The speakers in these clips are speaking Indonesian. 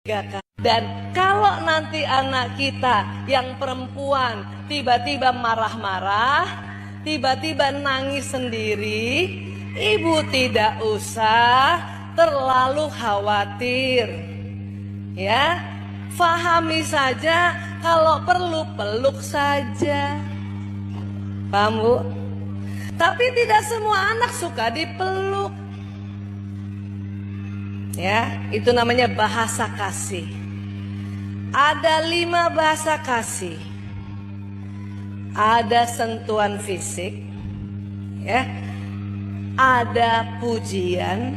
Dan kalau nanti anak kita yang perempuan tiba-tiba marah-marah, tiba-tiba nangis sendiri, ibu tidak usah terlalu khawatir. Ya, fahami saja, kalau perlu peluk saja. Paham, Bu? Tapi tidak semua anak suka dipeluk. Ya, itu namanya bahasa kasih. Ada 5 bahasa kasih. Ada sentuhan fisik, ya. Ada pujian,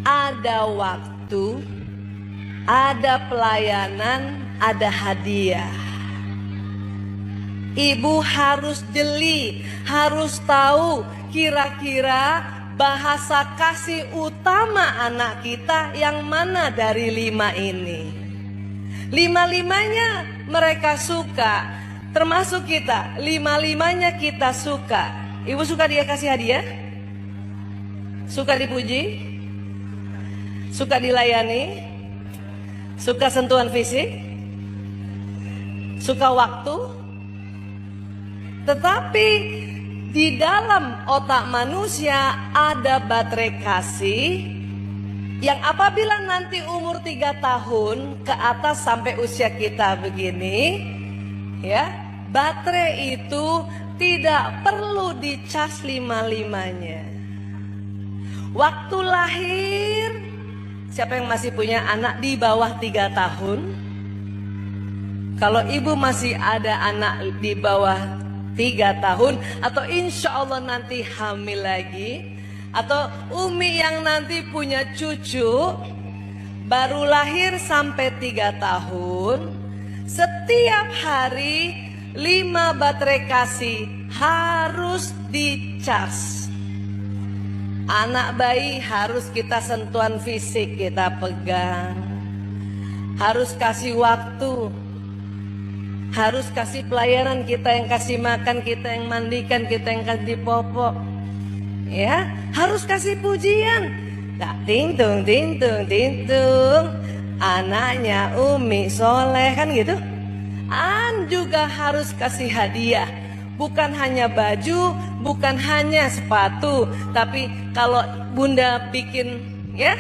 ada waktu, ada pelayanan, ada hadiah. Ibu harus jeli, harus tahu kira-kira bahasa kasih utama anak kita yang mana dari 5 ini. 5-5-nya mereka suka, termasuk kita. 5-5-nya kita suka. Ibu suka dia kasih hadiah? Suka dipuji? Suka dilayani? Suka sentuhan fisik? Suka waktu? Tetapi di dalam otak manusia ada baterai kasih yang apabila nanti umur 3 tahun ke atas sampai usia kita begini, ya, baterai itu tidak perlu dicas 5-5-nya. Waktu lahir, siapa yang masih punya anak di bawah 3 tahun? Kalau ibu masih ada anak di bawah 3 tahun, atau insya Allah nanti hamil lagi, atau Umi yang nanti punya cucu baru lahir sampai 3 tahun, setiap hari 5 baterai kasih harus dicas. Anak bayi harus kita sentuhan fisik, kita pegang, harus kasih waktu, harus kasih pelayanan, kita yang kasih makan, kita yang mandikan, kita yang kasih popok. Ya, harus kasih pujian. Nah, tintung, tintung, tintung. Anaknya Umi soleh, kan gitu. Juga harus kasih hadiah. Bukan hanya baju, bukan hanya sepatu, tapi kalau bunda bikin, ya,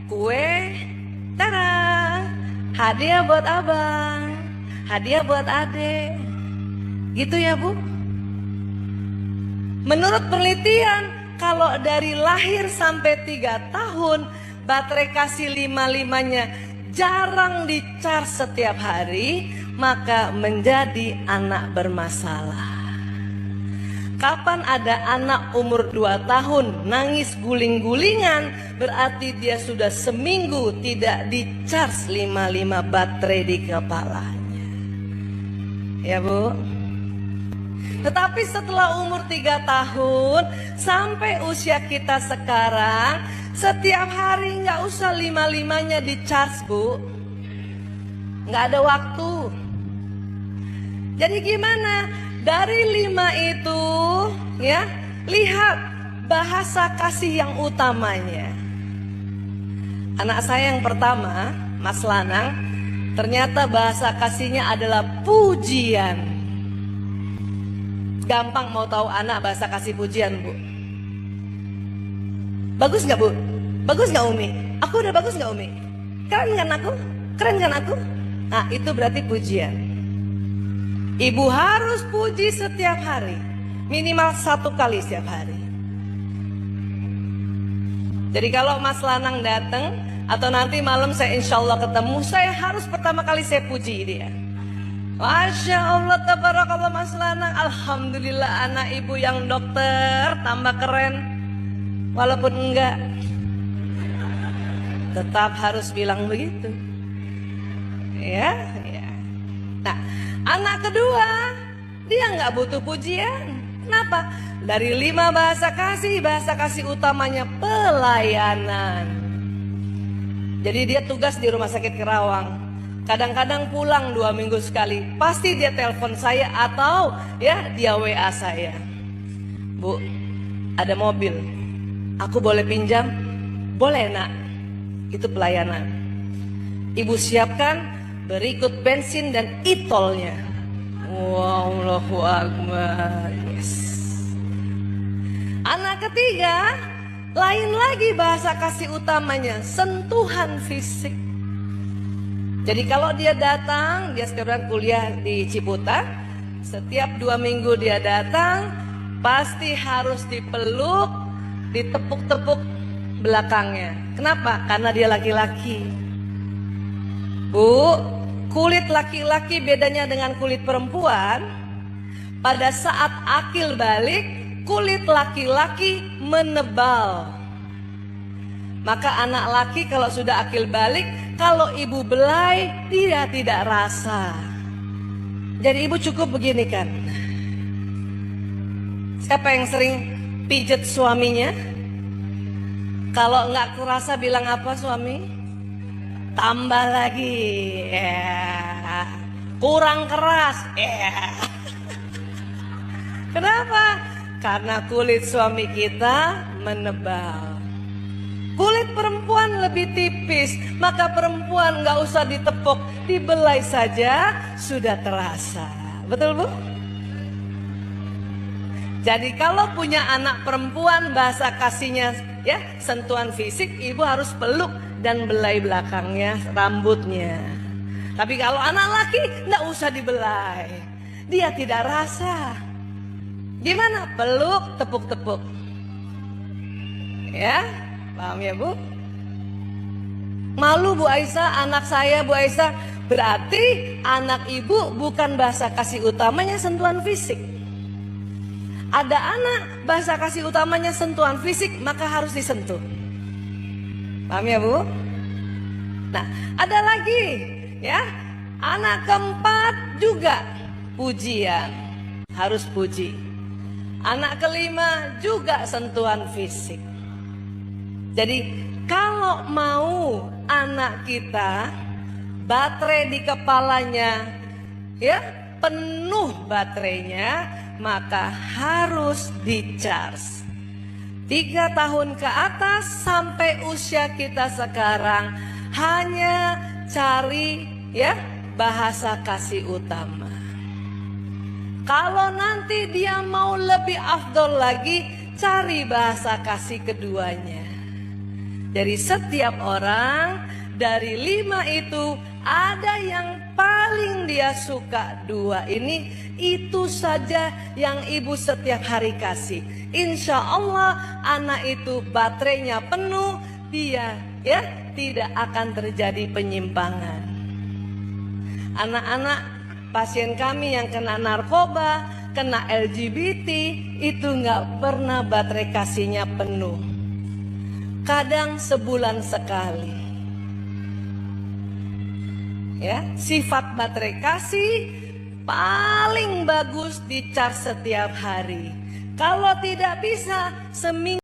kue, tada, hadiah buat abang, hadiah buat adek, gitu ya Bu. Menurut penelitian, kalau dari lahir sampai 3 tahun, baterai kasih 5-5-nya jarang dicas setiap hari, maka menjadi anak bermasalah. Kapan ada anak umur 2 tahun nangis guling-gulingan, berarti dia sudah seminggu tidak dicas 5-5 baterai di kepalanya. Ya Bu. Tetapi setelah umur 3 tahun sampai usia kita sekarang, setiap hari nggak usah 5-5-nya dicas Bu. Nggak ada waktu. Jadi gimana? Dari 5 itu, ya, lihat bahasa kasih yang utamanya. Anak saya yang pertama, Mas Lanang, ternyata bahasa kasihnya adalah pujian. Gampang mau tahu anak bahasa kasih pujian, Bu? Bagus nggak Bu? Bagus nggak Umi? Aku udah bagus nggak Umi? Keren kan aku? Keren kan aku? Nah, itu berarti pujian. Ibu harus puji setiap hari, minimal 1 kali setiap hari. Jadi kalau Mas Lanang datang, atau nanti malam saya insya Allah ketemu, saya harus pertama kali saya puji dia. Masya Allah, tabarakallah Mas Lanang, alhamdulillah anak ibu yang dokter, tambah keren. Walaupun enggak, tetap harus bilang begitu. Ya, ya. Nah, anak kedua, dia nggak butuh pujian. Kenapa? Dari 5 bahasa kasih utamanya pelayanan. Jadi dia tugas di Rumah Sakit Kerawang. Kadang-kadang pulang 2 minggu sekali. Pasti dia telepon saya atau ya dia WA saya. Bu, ada mobil. Aku boleh pinjam? Boleh nak. Itu pelayanan. Ibu siapkan berikut bensin dan itolnya. Wallahu akbar. Yes. Anak ketiga, lain lagi bahasa kasih utamanya, sentuhan fisik. Jadi kalau dia datang, dia sekarang kuliah di Ciputa, setiap 2 minggu dia datang, pasti harus dipeluk, ditepuk-tepuk belakangnya. Kenapa? Karena dia laki-laki. Bu, kulit laki-laki bedanya dengan kulit perempuan. Pada saat akil balik, kulit laki-laki menebal. Maka anak laki kalau sudah akil balik, kalau ibu belai, dia tidak rasa. Jadi ibu cukup begini kan. Siapa yang sering pijet suaminya? Kalau nggak kerasa bilang apa suami? Tambah lagi. Ya. Kurang keras. Ya. Kenapa? Karena kulit suami kita menebal. Kulit perempuan lebih tipis, maka perempuan nggak usah ditepuk, dibelai saja sudah terasa. Betul Bu? Jadi kalau punya anak perempuan, bahasa kasihnya ya sentuhan fisik, ibu harus peluk dan belai belakangnya, rambutnya. Tapi kalau anak laki nggak usah dibelai, dia tidak rasa. Gimana? Peluk, tepuk-tepuk. Ya, paham ya Bu? Malu Bu Aisyah, anak saya Bu Aisyah. Berarti anak ibu bukan bahasa kasih utamanya sentuhan fisik. Ada anak bahasa kasih utamanya sentuhan fisik, maka harus disentuh. Paham ya Bu? Nah, ada lagi ya. Anak keempat juga pujian, harus puji. Anak kelima juga sentuhan fisik. Jadi kalau mau anak kita baterai di kepalanya ya penuh baterainya, maka harus di-charge. 3 tahun ke atas sampai usia kita sekarang hanya cari ya bahasa kasih utama. Kalau nanti dia mau lebih afdol lagi, cari bahasa kasih keduanya. Dari setiap orang, dari 5 itu ada yang paling dia suka 2 ini, itu saja yang ibu setiap hari kasih. Insya Allah anak itu baterainya penuh, dia ya tidak akan terjadi penyimpangan. Anak-anak pasien kami yang kena narkoba, kena LGBT, itu nggak pernah baterai kasihnya penuh. Kadang sebulan sekali. Ya, sifat baterai kasih paling bagus di-charge setiap hari. Kalau tidak bisa seminggu